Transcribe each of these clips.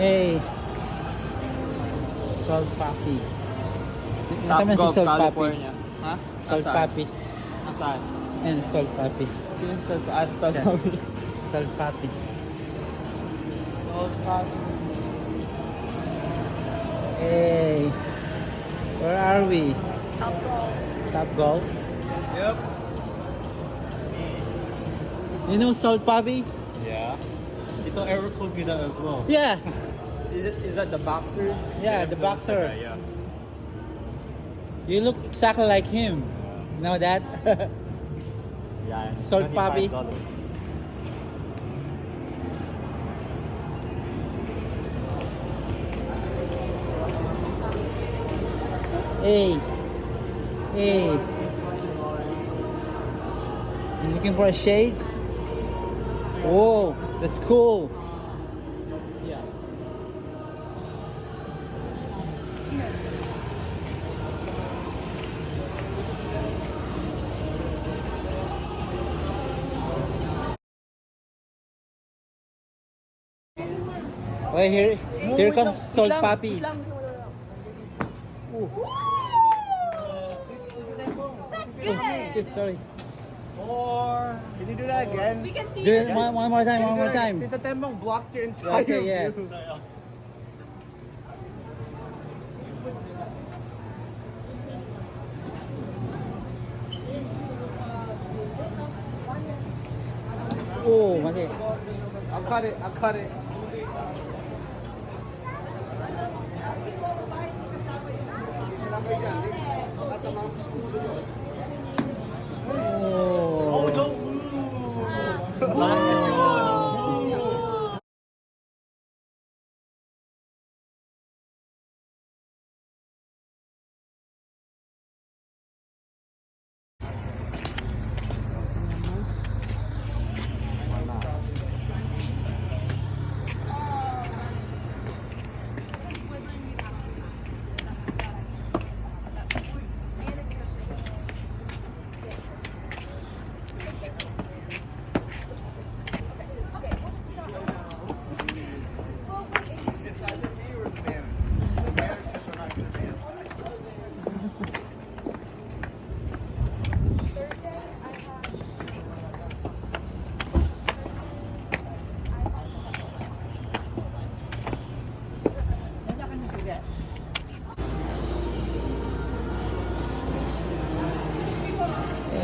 Hey, Salt Papi. Top Naman si Golf, Salt Papi. California. Ha? Salt Nasaan? Papi. Nasaan? Ayan, Salt Papi. Sino yung Salt Salt Siya. Papi? Salt Papi. Salt Papi. Hey, where are we? Top Golf. Top Golf. Yep. You know Salt Papi? Yeah. Ito Eric told me that as well. Yeah, Is that the boxer? yeah, the boxer. Yeah. You look exactly like him. Know that? Yeah. Salt Papi. $25. Hey, hey. You looking for shades? Whoa, that's cool. Yeah. Okay, here comes Salt Papi. Ooh. Oh, sorry. Or can you do that again? We can see Do it you. one more time, one more time. Tita Tembong blocked your entire Okay, yeah. view. Oh, mali. I'll cut it. I'll cut it. Oh.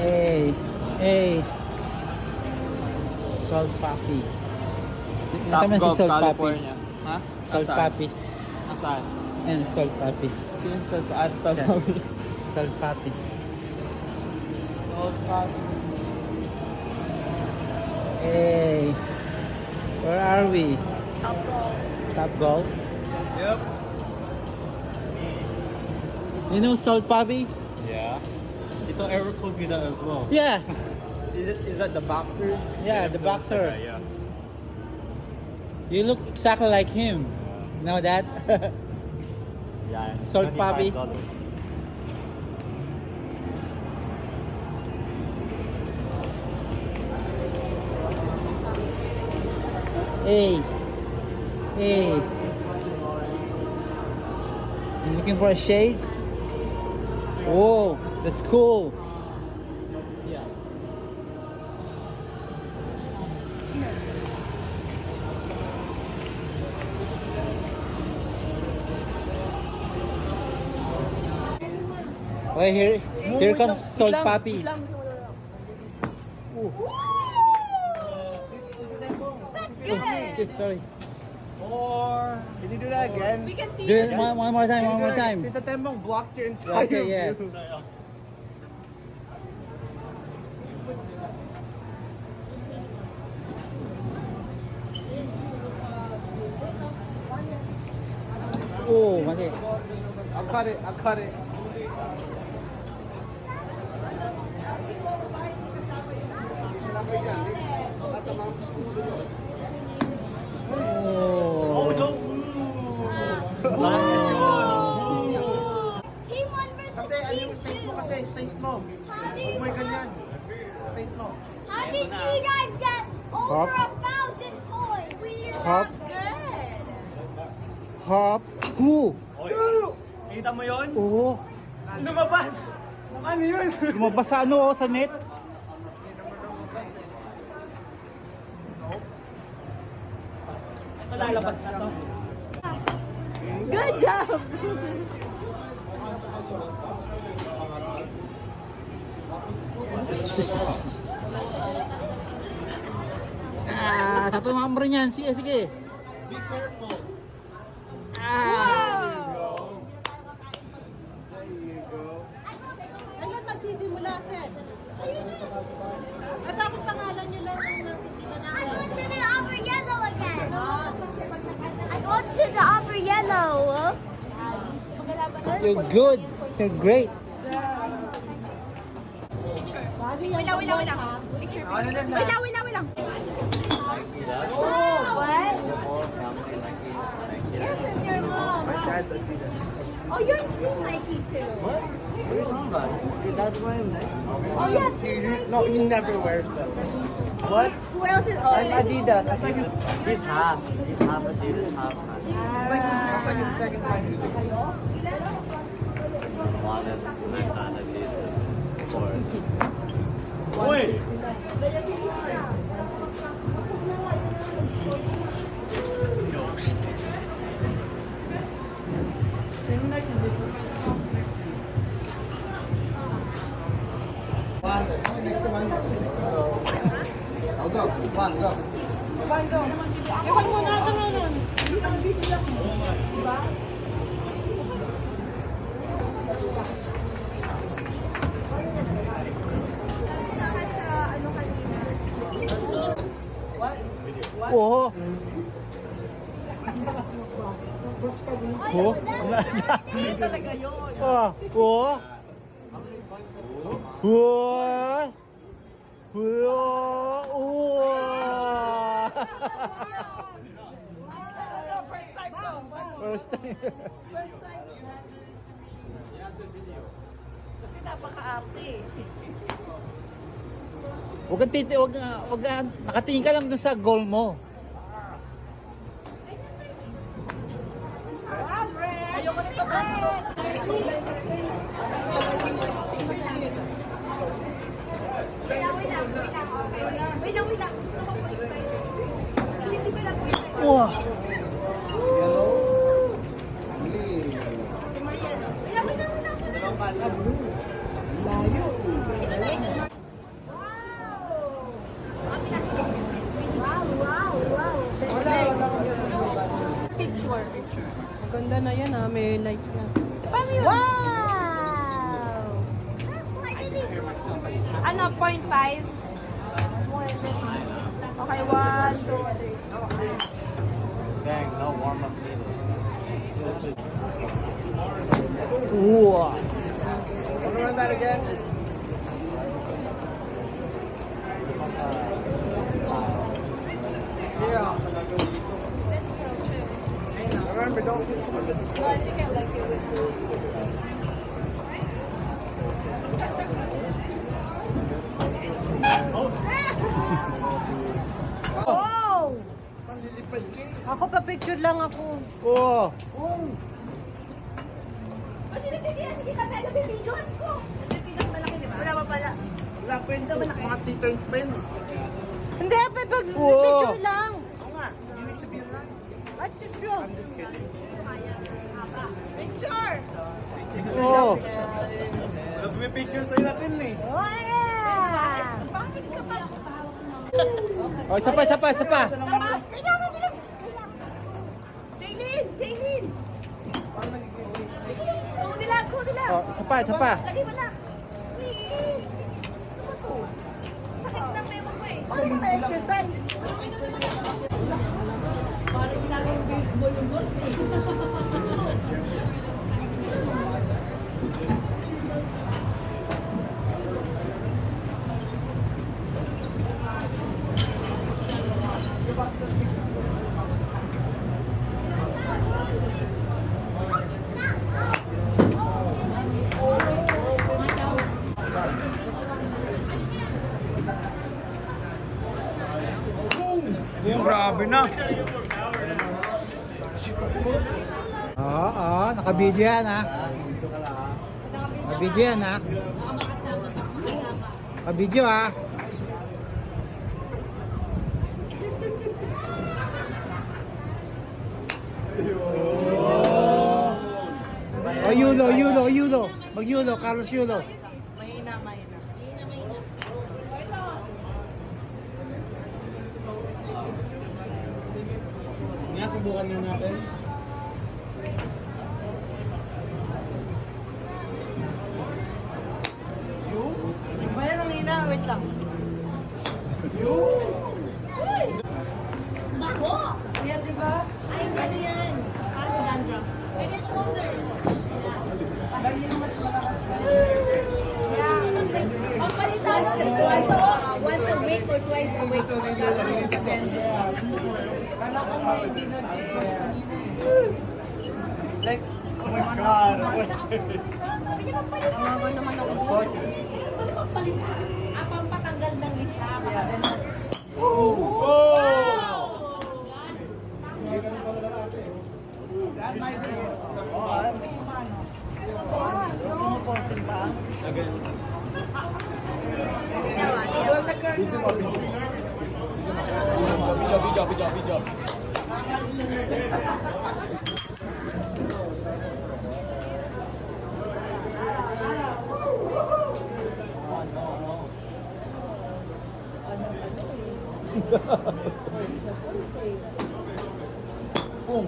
Hey, hey. Salt Papi. Top Naman si Golf, Salt Papi. California. Ha? Salt Nasaan? Papi. Nasaan? Ayan, Salt Papi. Sino yung Salt Salt Siya. Papi? Salt Papi. Salt Papi. Hey, where are we? Top Golf. Top Golf. Yep. You know Salt Papi? Yeah. Ito Eric told me that as well. Yeah, Is that the boxer? yeah, the boxer. Yeah. You look exactly like him. Know that? Yeah. Salt Papi. $25. Hey, hey. You looking for shades? Whoa, that's cool. Yeah. Okay, here comes Salt Papi. Ooh. Oh, sorry. Or can you do that again? We can see Do it you. one more time, one more time. Tita Tembong blocked your entire Okay, yeah. view. Oh, mali. I'll cut it. I'll cut it. Oh. Team 1 versus Kasi ano Team yung state mo 2. kasi? State mo. How Huwag mo yung ganyan. State mo. How did you guys get over Hop. 1,000 points? We're Hop. not good. Hop. Who? Kita mo yun? Oo. Lumabas! Ano yun? Lumabas sa ano, sa net. Lalabas na to. Good job! Tatamaan mo rin yan. Sige, sige. Be careful. Ah. There you go. Ayan, magsisimula, Ted. Ay, bakit pangalan nyo lang ang nakikita I namin? go to the upper yellow again. I go to the upper yellow. You're good. You're great. Wait lang. Picture. Wait lang. What? Yes, and your mom. My dad's Adidas. Oh, you're team Nike too. What are you talking about? Your dad's wearing that? Oh, yeah, team Nike. No, he never wears them. What? Who else is? Oh, I'm Adidas. That's like his, He's half. He's half Adidas, half Nike. that's like his second time using it. Honest, lived on Adidas. Of course. Wait! Next one. I'll go. One, go. Oo. Oo. talaga yun. Oo. Oo. Oo. Oo. First time ko. First time. Kasi napaka-arte. Huwag ka, nakatingin ka lang dun sa goal mo. Ayoko nito kanto. Wait lang. Gusto ko po hindi ba lang Wow. Yellow. Green. Picture. Maganda na yan may lights na. Wow! Ano, 0.5? Okay, 1, 2, 3. Dang, no warm-up needed. Wow. Want to run that again? Remember, don't hit No, I think I like it with the... Oh! panlilipad ka eh. Ako pa picture lang ako. Oo. Sige ka, pero bibidyohan ko. Pinakamalaki, di ba? Wala pa pala. Wala pa yun. Mga T-turns pa yun. Hindi, pag Oo. picture lang. Oo nga. You need to be right. At picture. I'm just kidding. Picture! Oo. Pumipicture sa'yo natin eh. Wow! Bakit isa pa? Oh, isa pa. Sama! Kailangan sila! Sailin! Kundi lang! Oh, isa pa. Lagi mo na! Please! Ano ba to? Sakit ng memo ko eh. Paano ka exercise? Parang ginagawang baseball yung golf eh. Grabe na. Shit, Nakabidyo yan ha. Nakabidyo yan ha. Nakabidyo ha. Oh, Yulo. Mag-Yulo, Carlos Yulo. Nga, subukan na natin. Bayan ang ina, wait lang. Bako! Yan, di ba? Ay, ano yan? Paano dandruff? Pwede shoulders. Lagi yung mas malakas. Yeah. Pagpalitan once a week or twice a week. Kala ko may Like, oh my God. Ang naman ako doon. Pampatanggal ng lisa. Video. Boom.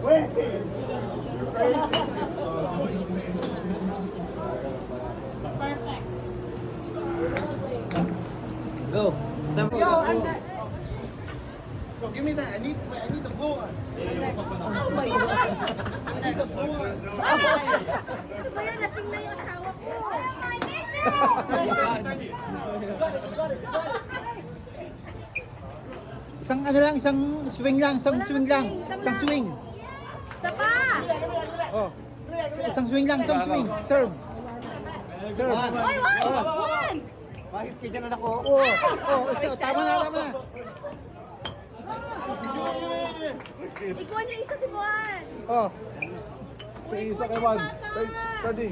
Wait! You're crazy. Go. Go, give me that. I need the blue one. Kaya lasing na yung asawa ko. Isang ano lang, isang swing lang. Isang swing. Isa pa! Oh. Isang swing lang, Serve. Serve. Oy, one! Bakit kaya na ako? Tama na. Ikuha niyo isa si Juan. Oh. Isa kay Juan. Ready?